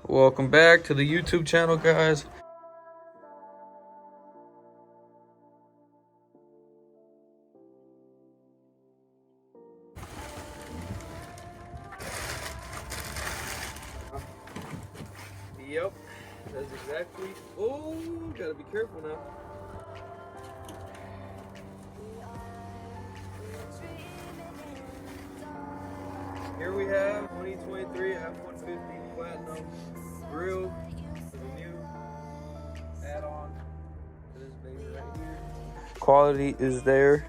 Welcome back to the YouTube channel, guys. Yep, that's exactly. Oh, gotta be careful now. Here we have 2023 F150 Platinum grill. The new add-on to this baby right here. Quality is there.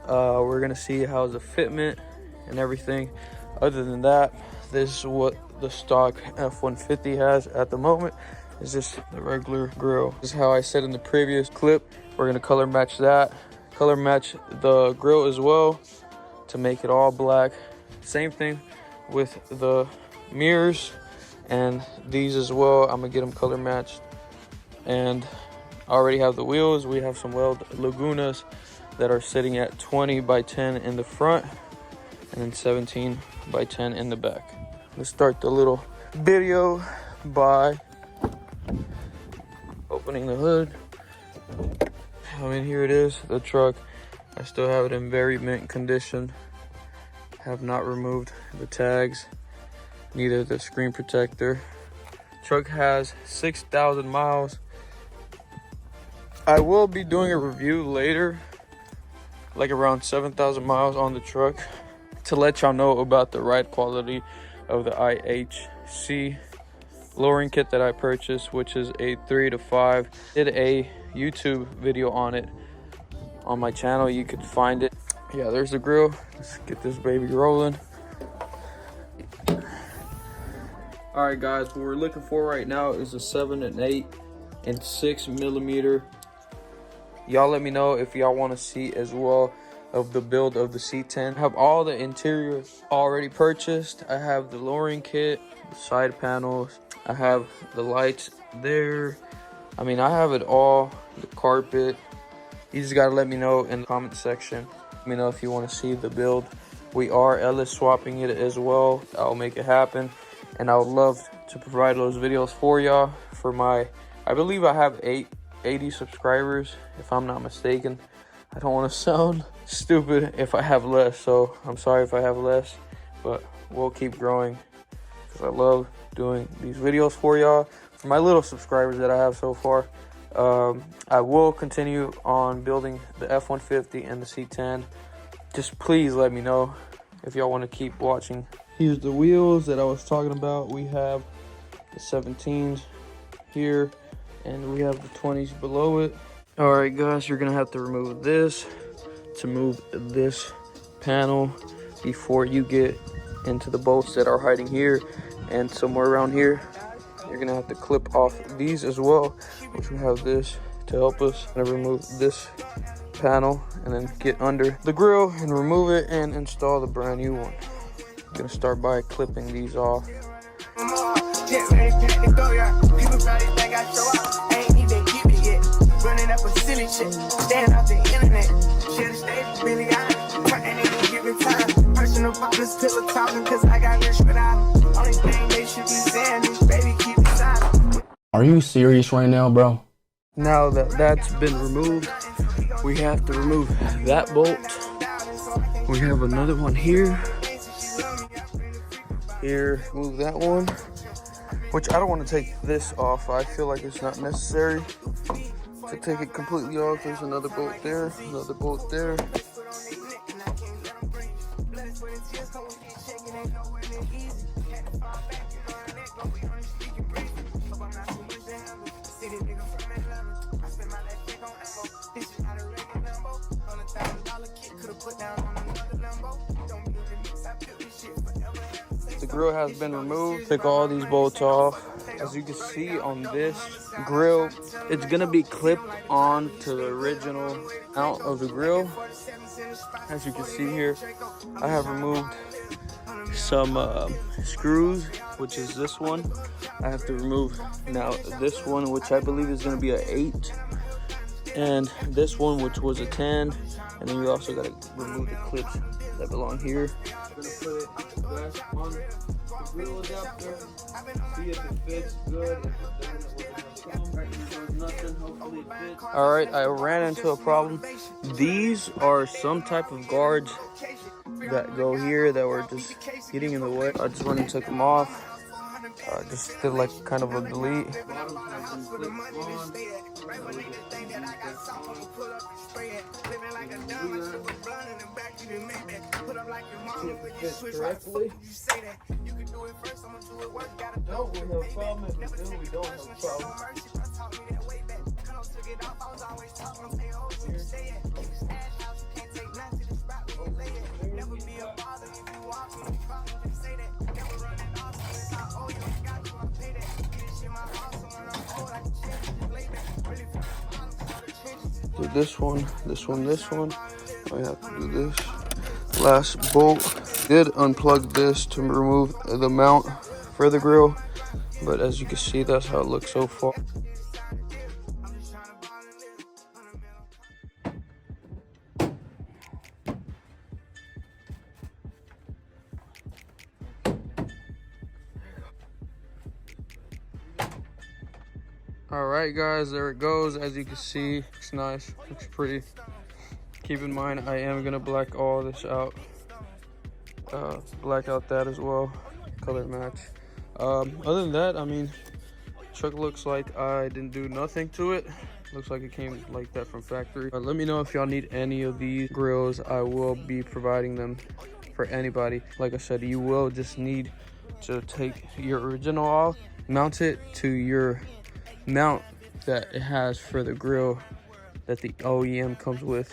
We're gonna see how's the fitment and everything. Other than that, this is what the stock F150 has at the moment. Is just the regular grill. This is how I said in the previous clip. We're gonna color match that. Color match the grill as well to make it all black. Same thing with the mirrors and these as well. I'm gonna get them color matched. And I already have the wheels. We have some weld Lagunas that are sitting at 20 by 10 in the front and then 17 by 10 in the back. Let's start the little video by opening the hood. I mean, here it is, the truck. I still have it in very mint condition. Have not removed the tags, neither the screen protector. Truck has 6,000 miles. I will be doing a review later, like around 7,000 miles on the truck, to let y'all know about the ride quality of the IHC lowering kit that I purchased, which is a 3 to 5. Did a YouTube video on it on my channel. You could find it. Yeah, there's the grill. Let's get this baby rolling. All right, guys, what we're looking for right now is a 7 and 8 and 6 millimeter. Y'all let me know if y'all want to see as well of the build of the C10. I have all the interior already purchased. I have the lowering kit, the side panels. I have the lights there. I mean, I have it all, the carpet. You just gotta let me know in the comment section. Let me know if you want to see the build. We are Ellis swapping it as well. I'll make it happen. And I would love to provide those videos for y'all. For my, I believe I have 80 subscribers, if I'm not mistaken. I don't want to sound stupid if I have less, so I'm sorry if I have less, but we'll keep growing because I love doing these videos for y'all. For my little subscribers that I have so far, I will continue on building the F150 and the C10. Just please let me know if y'all want to keep watching. Here's the wheels that I was talking about. We have the 17s here and we have the 20s below it. All right, guys, you're gonna have to remove this to move this panel before you get into the bolts that are hiding here and somewhere around here. You're gonna have to clip off these as well, which we have this to help us. I'm gonna remove this panel and then get under the grill and remove it and install the brand new one. I'm gonna start by clipping these off. Running up a silly shit, staying off the internet. Should've stayed really honest, and they didn't give it time. Personal problems till the talking, cause I got rich without them. Only thing they should be saying is, baby, keep it silent. Are you serious right now, bro? Now that that's been removed, we have to remove that bolt. We have another one here. Here, move that one. Which I don't want to take this off. I feel like it's not necessary to take it completely off. There's another bolt there, another bolt there. The grill has been removed. Took all these bolts off. As you can see on this grill, it's gonna be clipped on to the original mount of the grill. As you can see here, I have removed some screws, which is this one. I have to remove now this one, which I believe is gonna be an 8, and this one, which was a 10, and then you also gotta remove the clips that belong here. I'm gonna put it back on the grill adapter, see if it fits good. If it doesn't, we're gonna come. There's nothing. Hopefully it fits. All right, I ran into a problem. These are some type of guards that go here that were just getting in the way. I just went and took them off. Just did like kind of a delete. Correctly. Don't we have a problem? If we do, we don't have a problem. So this one. I have to do this. Last bolt. Did unplug this to remove the mount for the grill, but as you can see, that's how it looks so far. All right, guys, there it goes. As you can see, it's nice, looks pretty. Keep in mind, I am gonna black all this out. Black out that as well, color match. Other than that, I mean, truck looks like I didn't do nothing to it. Looks like it came like that from factory. Let me know if y'all need any of these grills. I will be providing them for anybody. Like I said, you will just need to take your original off, mount it to your mount that it has for the grill that the OEM comes with.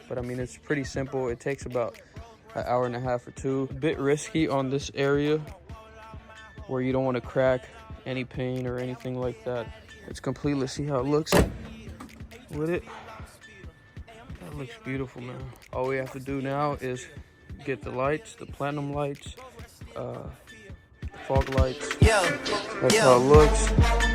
But I mean, it's pretty simple. It takes about an hour and a half or two. A bit risky on this area where you don't want to crack any paint or anything like that. It's complete. Let's see how it looks with it. That looks beautiful, man. All we have to do now is get the lights, the platinum lights, fog lights. That's how it looks.